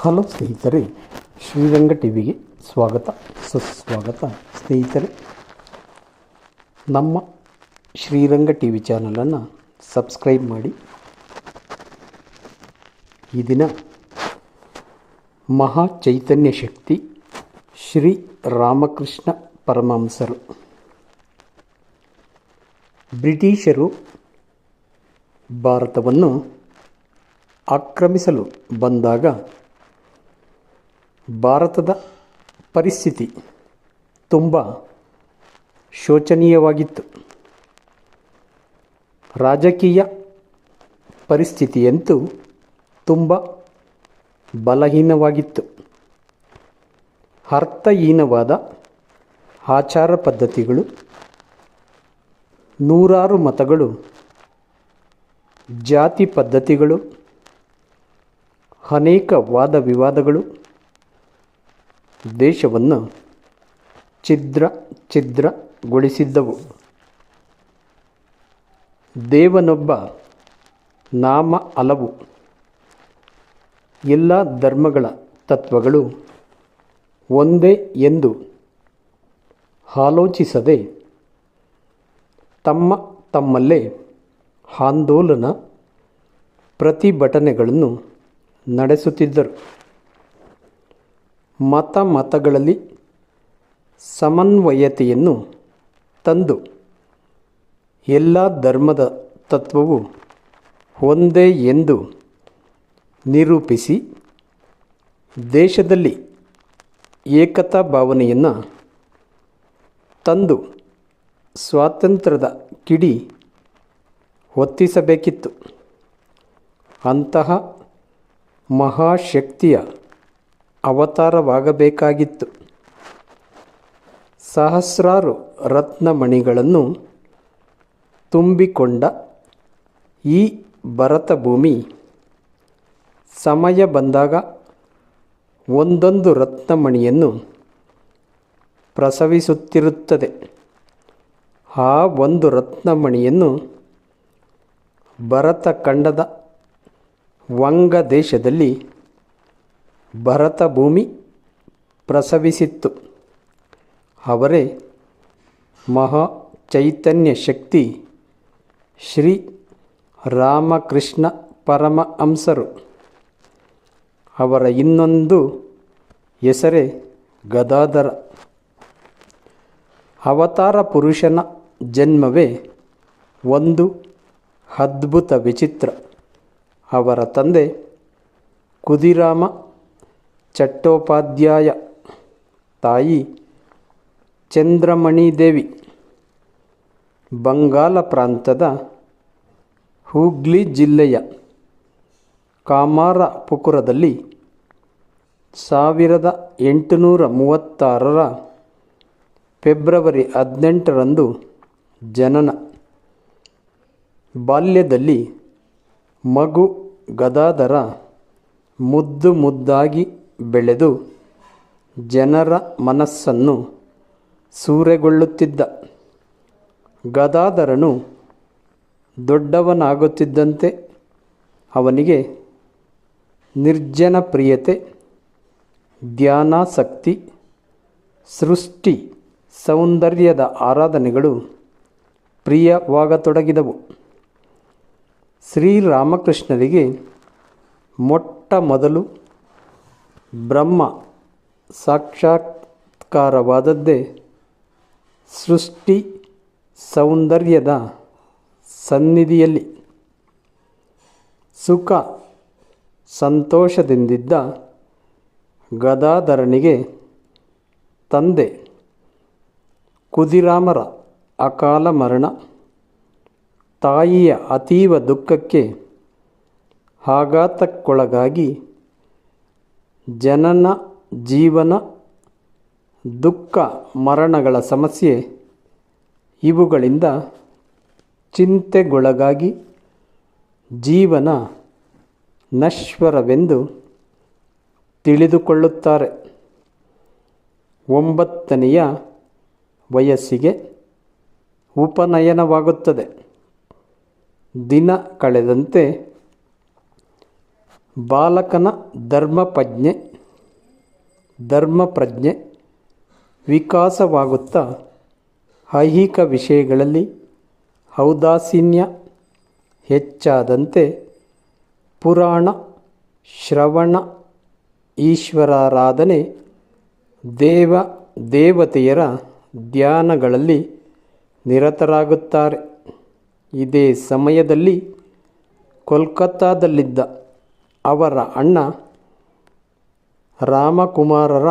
Hello ಸ್ನೇಹಿತರೆ, ಶ್ರೀರಂಗ ಟಿವಿಗೆ ಸ್ವಾಗತ ಸುಸ್ವಾಗತ. ಸ್ನೇಹಿತರೆ, ನಮ್ಮ ಶ್ರೀರಂಗ ಟಿವಿ ಚಾನಲನ್ನು ಸಬ್ಸ್ಕ್ರೈಬ್ ಮಾಡಿ. ಈ ದಿನ ಮಹಾ ಚೈತನ್ಯ ಶಕ್ತಿ ಶ್ರೀ ರಾಮಕೃಷ್ಣ ಪರಮಹಂಸರು ಬ್ರಿಟಿಷರು ಭಾರತವನ್ನು ಆಕ್ರಮಿಸಲು ಬಂದಾಗ ಭಾರತದ ಪರಿಸ್ಥಿತಿ ತುಂಬ ಶೋಚನೀಯವಾಗಿತ್ತು. ರಾಜಕೀಯ ಪರಿಸ್ಥಿತಿಯಂತೂ ತುಂಬ ಬಲಹೀನವಾಗಿತ್ತು. ಅರ್ಥಹೀನವಾದ ಆಚಾರ ಪದ್ಧತಿಗಳು, ನೂರಾರು ಮತಗಳು, ಜಾತಿ ಪದ್ಧತಿಗಳು, ಅನೇಕ ವಾದ ವಿವಾದಗಳು ದೇಶವನ್ನು ಛಿದ್ರಗೊಳಿಸಿದ್ದವು. ದೇವನೊಬ್ಬ, ನಾಮ ಹಲವು, ಎಲ್ಲ ಧರ್ಮಗಳ ತತ್ವಗಳು ಒಂದೇ ಎಂದು ಆಲೋಚಿಸದೆ ತಮ್ಮಲ್ಲೇ ಆಂದೋಲನ ಪ್ರತಿಭಟನೆಗಳನ್ನು ನಡೆಸುತ್ತಿದ್ದರು. ಮತಗಳಲ್ಲಿ ಸಮನ್ವಯತೆಯನ್ನು ತಂದು ಎಲ್ಲ ಧರ್ಮದ ತತ್ವವು ಒಂದೇ ಎಂದು ನಿರೂಪಿಸಿ ದೇಶದಲ್ಲಿ ಏಕತಾ ಭಾವನೆಯನ್ನು ತಂದು ಸ್ವಾತಂತ್ರ್ಯದ ಕಿಡಿ ಹೊತ್ತಿಸಬೇಕಿತ್ತು. ಅಂತಹ ಮಹಾಶಕ್ತಿಯ ಅವತಾರವಾಗಬೇಕಾಗಿತ್ತು. ಸಹಸ್ರಾರು ರತ್ನಮಣಿಗಳನ್ನು ತುಂಬಿಕೊಂಡ ಈ ಭರತ ಭೂಮಿ ಸಮಯ ಬಂದಾಗ ಒಂದೊಂದು ರತ್ನಮಣಿಯನ್ನು ಪ್ರಸವಿಸುತ್ತಿರುತ್ತದೆ. ಆ ಒಂದು ರತ್ನಮಣಿಯನ್ನು ಭರತ ಖಂಡದ ವಂಗ ದೇಶದಲ್ಲಿ ಭರತ ಭೂಮಿ ಪ್ರಸವಿಸಿತ್ತು. ಅವರೇ ಮಹಾ ಚೈತನ್ಯ ಶಕ್ತಿ ಶ್ರೀ ರಾಮಕೃಷ್ಣ ಪರಮಹಂಸರು. ಅವರ ಇನ್ನೊಂದು ಹೆಸರೇ ಗದಾಧರ. ಅವತಾರ ಪುರುಷನ ಜನ್ಮವೇ ಒಂದು ಅದ್ಭುತ ವಿಚಿತ್ರ. ಅವರ ತಂದೆ ಖುದಿರಾಮ ಚಟ್ಟೋಪಾಧ್ಯಾಯ, ತಾಯಿ ಚಂದ್ರಮಣಿ ದೇವಿ. ಬಂಗಾಲ ಪ್ರಾಂತದ ಹೂಗ್ಲಿ ಜಿಲ್ಲೆಯ ಕಾಮಾರಪುಕುರದಲ್ಲಿ 1836 ಫೆಬ್ರವರಿ 18 ಜನನ. ಬಾಲ್ಯದಲ್ಲಿ ಮಗು ಗದಾಧರ ಮುದ್ದಾಗಿ ಬೆಳೆದು ಜನರ ಮನಸ್ಸನ್ನು ಸೂರೆಗೊಳ್ಳುತ್ತಿದ್ದ. ಗದಾಧರನು ದೊಡ್ಡವನಾಗುತ್ತಿದ್ದಂತೆ ಅವನಿಗೆ ನಿರ್ಜನ ಪ್ರಿಯತೆ, ಧ್ಯಾನಾಸಕ್ತಿ, ಸೃಷ್ಟಿ ಸೌಂದರ್ಯದ ಆರಾಧನೆಗಳು ಪ್ರಿಯವಾಗತೊಡಗಿದವು. ಶ್ರೀರಾಮಕೃಷ್ಣರಿಗೆ ಮೊಟ್ಟ ಮೊದಲು ಬ್ರಹ್ಮ ಸಾಕ್ಷಾತ್ಕಾರವಾದದ್ದೇ ಸೃಷ್ಟಿ ಸೌಂದರ್ಯದ ಸನ್ನಿಧಿಯಲ್ಲಿ. ಸುಖ ಸಂತೋಷದಿಂದಿದ್ದ ಗದಾಧರನಿಗೆ ತಂದೆ ಖುದಿರಾಮರ ಅಕಾಲ ಮರಣ, ತಾಯಿಯ ಅತೀವ ದುಃಖಕ್ಕೆ ಆಘಾತಕ್ಕೊಳಗಾಗಿ ಜನನ, ಜೀವನ, ದುಃಖ, ಮರಣಗಳ ಸಮಸ್ಯೆ ಇವುಗಳಿಂದ ಚಿಂತೆಗೊಳಗಾಗಿ ಜೀವನ ನಶ್ವರವೆಂದು ತಿಳಿದುಕೊಳ್ಳುತ್ತಾರೆ. 9ನೆಯ ವಯಸ್ಸಿಗೆ ಉಪನಯನವಾಗುತ್ತದೆ. ದಿನ ಕಳೆದಂತೆ ಬಾಲಕನ ಧರ್ಮಪ್ರಜ್ಞೆ ವಿಕಾಸವಾಗುತ್ತಾ ಐಹಿಕ ವಿಷಯಗಳಲ್ಲಿ ಔದಾಸೀನ್ಯ ಹೆಚ್ಚಾದಂತೆ ಪುರಾಣ ಶ್ರವಣ, ಈಶ್ವರಾರಾಧನೆ, ದೇವತೆಯರ ಧ್ಯಾನಗಳಲ್ಲಿ ನಿರತರಾಗುತ್ತಾರೆ. ಇದೇ ಸಮಯದಲ್ಲಿ ಕೋಲ್ಕತ್ತಾದಲ್ಲಿದ್ದ ಅವರ ಅಣ್ಣ ರಾಮಕುಮಾರರ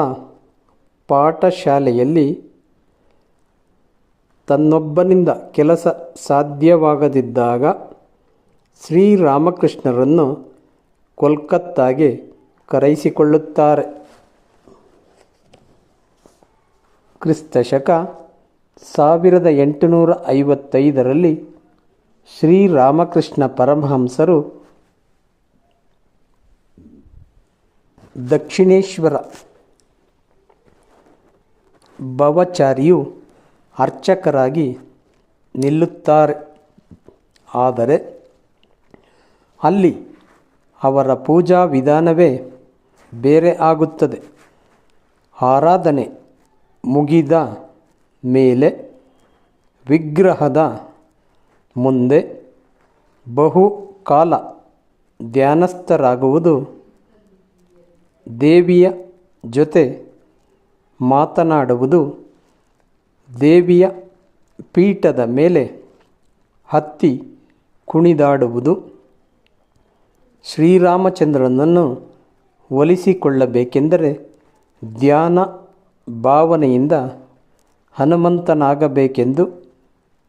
ಪಾಠಶಾಲೆಯಲ್ಲಿ ತನ್ನೊಬ್ಬನಿಂದ ಕೆಲಸ ಸಾಧ್ಯವಾಗದಿದ್ದಾಗ ಶ್ರೀರಾಮಕೃಷ್ಣರನ್ನು ಕೋಲ್ಕತ್ತಾಗೆ ಕರೆಯಿಸಿಕೊಳ್ಳುತ್ತಾರೆ. ಕ್ರಿಸ್ತಶಕ 1855ರಲ್ಲಿ ಶ್ರೀರಾಮಕೃಷ್ಣ ಪರಮಹಂಸರು ದಕ್ಷಿಣೇಶ್ವರ ಭವಚಾರಿಯು ಅರ್ಚಕರಾಗಿ ನಿಲ್ಲುತ್ತಾರೆ. ಆದರೆ ಅಲ್ಲಿ ಅವರ ಪೂಜಾ ವಿಧಾನವೇ ಬೇರೆ ಆಗುತ್ತದೆ. ಆರಾಧನೆ ಮುಗಿದ ಮೇಲೆ ವಿಗ್ರಹದ ಮುಂದೆ ಬಹುಕಾಲ ಧ್ಯಾನಸ್ಥರಾಗುವುದು, ದೇವಿಯ ಜೊತೆ ಮಾತನಾಡುವುದು, ದೇವಿಯ ಪೀಠದ ಮೇಲೆ ಹತ್ತಿ ಕುಣಿದಾಡುವುದು, ಶ್ರೀರಾಮಚಂದ್ರನನ್ನು ಒಲಿಸಿಕೊಳ್ಳಬೇಕೆಂದರೆ ಧ್ಯಾನ ಭಾವನೆಯಿಂದ ಹನುಮಂತನಾಗಬೇಕೆಂದು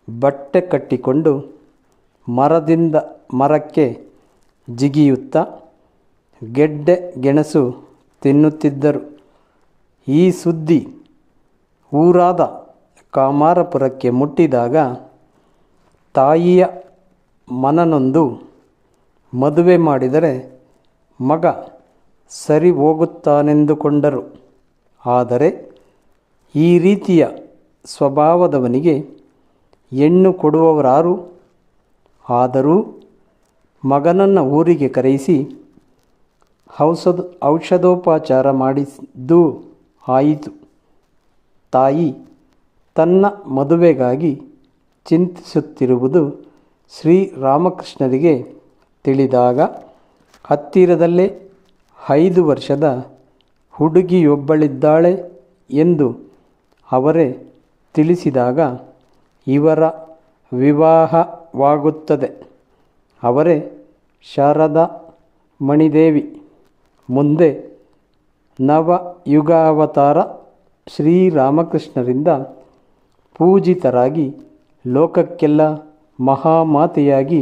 ಬಟ್ಟೆ ಕಟ್ಟಿಕೊಂಡು ಮರದಿಂದ ಮರಕ್ಕೆ ಜಿಗಿಯುತ್ತಾ ಗೆಡ್ಡೆ ಗೆಣಸು ತಿನ್ನುತ್ತಿದ್ದರು. ಈ ಸುದ್ದಿ ಊರಾದ ಕಾಮಾರಪುರಕ್ಕೆ ಮುಟ್ಟಿದಾಗ ತಾಯಿಯ ಮನನೊಂದು ಮದುವೆ ಮಾಡಿದರೆ ಮಗ ಸರಿ ಹೋಗುತ್ತಾನೆಂದುಕೊಂಡರು. ಆದರೆ ಈ ರೀತಿಯ ಸ್ವಭಾವದವನಿಗೆ ಹೆಣ್ಣು ಕೊಡುವವರಾರು? ಆದರೂ ಮಗನನ್ನು ಊರಿಗೆ ಕರೆಯಿಸಿ ಔಷಧೋಪಚಾರ ಮಾಡಿದ್ದೂ ಆಯಿತು. ತಾಯಿ ತನ್ನ ಮದುವೆಗಾಗಿ ಚಿಂತಿಸುತ್ತಿರುವುದು ಶ್ರೀರಾಮಕೃಷ್ಣರಿಗೆ ತಿಳಿದಾಗ ಹತ್ತಿರದಲ್ಲೇ 5 ವರ್ಷದ ಹುಡುಗಿಯೊಬ್ಬಳಿದ್ದಾಳೆ ಎಂದು ಅವರೇ ತಿಳಿಸಿದಾಗ ಇವರ ವಿವಾಹವಾಗುತ್ತದೆ. ಅವರೇ ಶಾರದಾ ಮಣಿದೇವಿ. ಮುಂದೆ ನವಯುಗಾವತಾರ ಶ್ರೀರಾಮಕೃಷ್ಣರಿಂದ ಪೂಜಿತರಾಗಿ ಲೋಕಕ್ಕೆಲ್ಲ ಮಹಾಮಾತೆಯಾಗಿ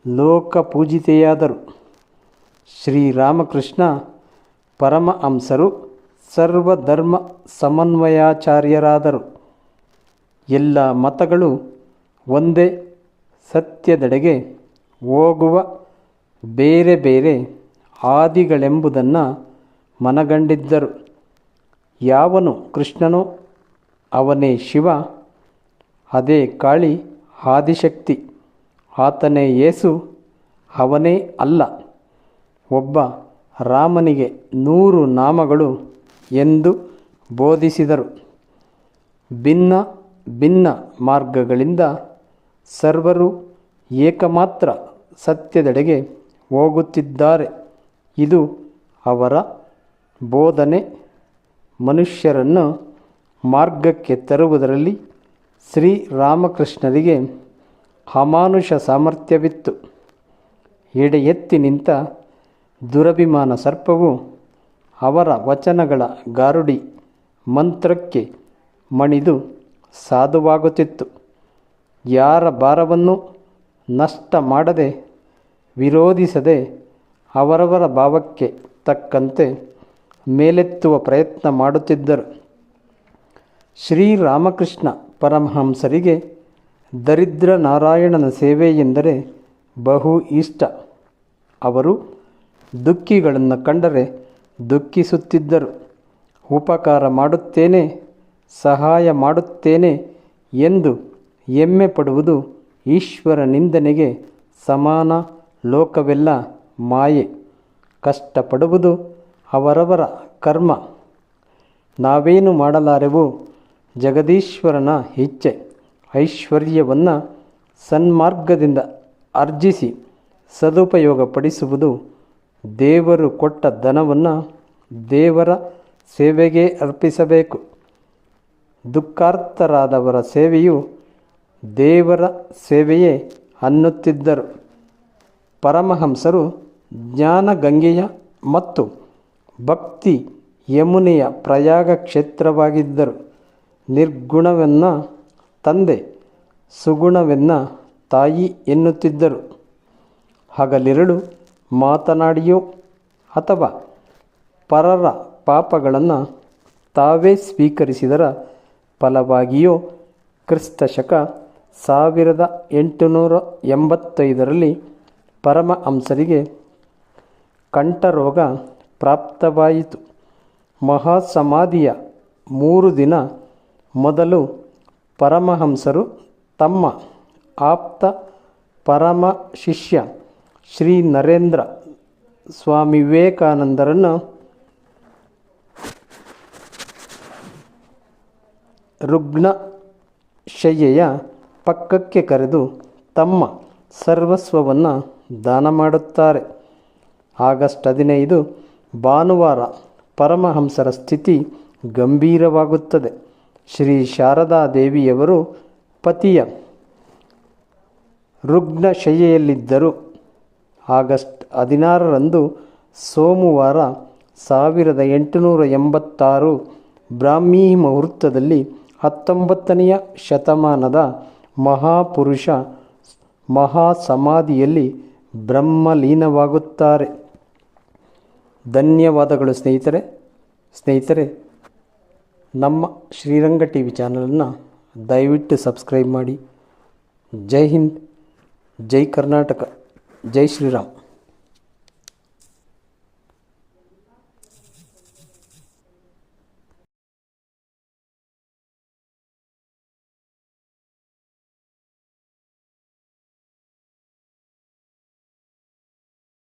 ಲೋಕಪೂಜಿತೆಯಾದರು. ಶ್ರೀರಾಮಕೃಷ್ಣ ಪರಮಹಂಸರು ಸರ್ವಧರ್ಮ ಸಮನ್ವಯಾಚಾರ್ಯರಾದರು. ಎಲ್ಲ ಮತಗಳು ಒಂದೇ ಸತ್ಯದೆಡೆಗೆ ಹೋಗುವ ಬೇರೆ ಬೇರೆ ಹಾದಿಗಳೆಂಬುದನ್ನು ಮನಗಂಡಿದ್ದರು. ಯಾವನು ಕೃಷ್ಣನೋ ಅವನೇ ಶಿವ, ಅದೇ ಕಾಳಿ ಆದಿಶಕ್ತಿ, ಆತನೇ ಯೇಸು, ಅವನೇ ಅಲ್ಲ, ಒಬ್ಬ ರಾಮನಿಗೆ 100 ನಾಮಗಳು ಎಂದು ಬೋಧಿಸಿದರು. ಭಿನ್ನ ಭಿನ್ನ ಮಾರ್ಗಗಳಿಂದ ಸರ್ವರು ಏಕಮಾತ್ರ ಸತ್ಯದೆಡೆಗೆ ಹೋಗುತ್ತಿದ್ದಾರೆ. ಇದು ಅವರ ಬೋಧನೆ. ಮನುಷ್ಯರನ್ನು ಮಾರ್ಗಕ್ಕೆ ತರುವುದರಲ್ಲಿ ಶ್ರೀರಾಮಕೃಷ್ಣರಿಗೆ ಅಮಾನುಷ ಸಾಮರ್ಥ್ಯವಿತ್ತು. ಎಡೆ ಎತ್ತಿ ನಿಂತ ದುರಭಿಮಾನ ಸರ್ಪವು ಅವರ ವಚನಗಳ ಗಾರುಡಿ ಮಂತ್ರಕ್ಕೆ ಮಣಿದು ಸಾಧುವಾಗುತ್ತಿತ್ತು. ಯಾರ ಭಾರವನ್ನು ನಷ್ಟ ಮಾಡದೆ, ವಿರೋಧಿಸದೆ, ಅವರವರ ಭಾವಕ್ಕೆ ತಕ್ಕಂತೆ ಮೇಲೆತ್ತುವ ಪ್ರಯತ್ನ ಮಾಡುತ್ತಿದ್ದರು. ಶ್ರೀರಾಮಕೃಷ್ಣ ಪರಮಹಂಸರಿಗೆ ದರಿದ್ರ ನಾರಾಯಣನ ಸೇವೆ ಎಂದರೆ ಬಹು ಇಷ್ಟ. ಅವರು ದುಃಖಿಗಳನ್ನು ಕಂಡರೆ ದುಃಖಿಸುತ್ತಿದ್ದರು. ಉಪಕಾರ ಮಾಡುತ್ತೇನೆ, ಸಹಾಯ ಮಾಡುತ್ತೇನೆ ಎಂದು ಹೆಮ್ಮೆ ಪಡುವುದು ಈಶ್ವರ ನಿಂದನೆಗೆ ಸಮಾನ. ಲೋಕವೆಲ್ಲ ಮಾಯೆ, ಕಷ್ಟಪಡುವುದು ಅವರವರ ಕರ್ಮ. ನಾವೇನು ಮಾಡಲಾರೆವು, ಜಗದೀಶ್ವರನ ಇಚ್ಛೆ. ಐಶ್ವರ್ಯವನ್ನು ಸನ್ಮಾರ್ಗದಿಂದ ಅರ್ಜಿಸಿ ಸದುಪಯೋಗಪಡಿಸುವುದು. ದೇವರು ಕೊಟ್ಟ ಧನವನ್ನು ದೇವರ ಸೇವೆಗೆ ಅರ್ಪಿಸಬೇಕು. ದುಃಖಾರ್ತರಾದವರ ಸೇವೆಯು ದೇವರ ಸೇವೆಯೇ ಅನ್ನುತ್ತಿದ್ದರು. ಪರಮಹಂಸರು ಜ್ಞಾನಗಂಗೆಯ ಮತ್ತು ಭಕ್ತಿ ಯಮುನೆಯ ಪ್ರಯಾಗ ಕ್ಷೇತ್ರವಾಗಿದ್ದರು. ನಿರ್ಗುಣವೆನ್ನ ತಂದೆ, ಸುಗುಣವೆನ್ನ ತಾಯಿ ಎನ್ನುತ್ತಿದ್ದರು. ಹಗಲಿರುಳು ಮಾತನಾಡಿಯೋ ಅಥವಾ ಪರರ ಪಾಪಗಳನ್ನು ತಾವೇ ಸ್ವೀಕರಿಸಿದರ ಫಲವಾಗಿಯೋ ಕ್ರಿಸ್ತಶಕ 1885ರಲ್ಲಿ ಪರಮಹಂಸರಿಗೆ ಕಂಠರೋಗ ಪ್ರಾಪ್ತವಾಯಿತು. ಮಹಾಸಮಾಧಿಯ 3 ದಿನ ಮೊದಲು ಪರಮಹಂಸರು ತಮ್ಮ ಆಪ್ತ ಪರಮ ಶಿಷ್ಯ ಶ್ರೀ ನರೇಂದ್ರ ಸ್ವಾಮಿ ವಿವೇಕಾನಂದರನ್ನು ರುಗ್ಣಶಯ್ಯೆಯ ಪಕ್ಕಕ್ಕೆ ಕರೆದು ತಮ್ಮ ಸರ್ವಸ್ವವನ್ನು ದಾನ ಮಾಡುತ್ತಾರೆ. ಆಗಸ್ಟ್ 15 ಭಾನುವಾರ ಪರಮಹಂಸರ ಸ್ಥಿತಿ ಗಂಭೀರವಾಗುತ್ತದೆ. ಶ್ರೀ ಶಾರದಾ ದೇವಿಯವರು ಪತಿಯ ರುಗ್ಣಶಯ್ಯೆಯಲ್ಲಿದ್ದರು. ಆಗಸ್ಟ್ 16ರಂದು ಸೋಮವಾರ 1886 ಬ್ರಾಹ್ಮೀ ಮುಹೂರ್ತದಲ್ಲಿ 19ನೇ ಶತಮಾನದ ಮಹಾಪುರುಷ ಮಹಾಸಮಾಧಿಯಲ್ಲಿ ಬ್ರಹ್ಮಲೀನವಾಗುತ್ತಾರೆ. ಧನ್ಯವಾದಗಳು ಸ್ನೇಹಿತರೆ, ನಮ್ಮ ಶ್ರೀರಂಗ ಟಿವಿ ಚಾನಲನ್ನು ದಯವಿಟ್ಟು ಸಬ್ಸ್ಕ್ರೈಬ್ ಮಾಡಿ. ಜೈ ಹಿಂದ್, ಜೈ ಕರ್ನಾಟಕ, ಜೈ ಶ್ರೀರಾಮ್.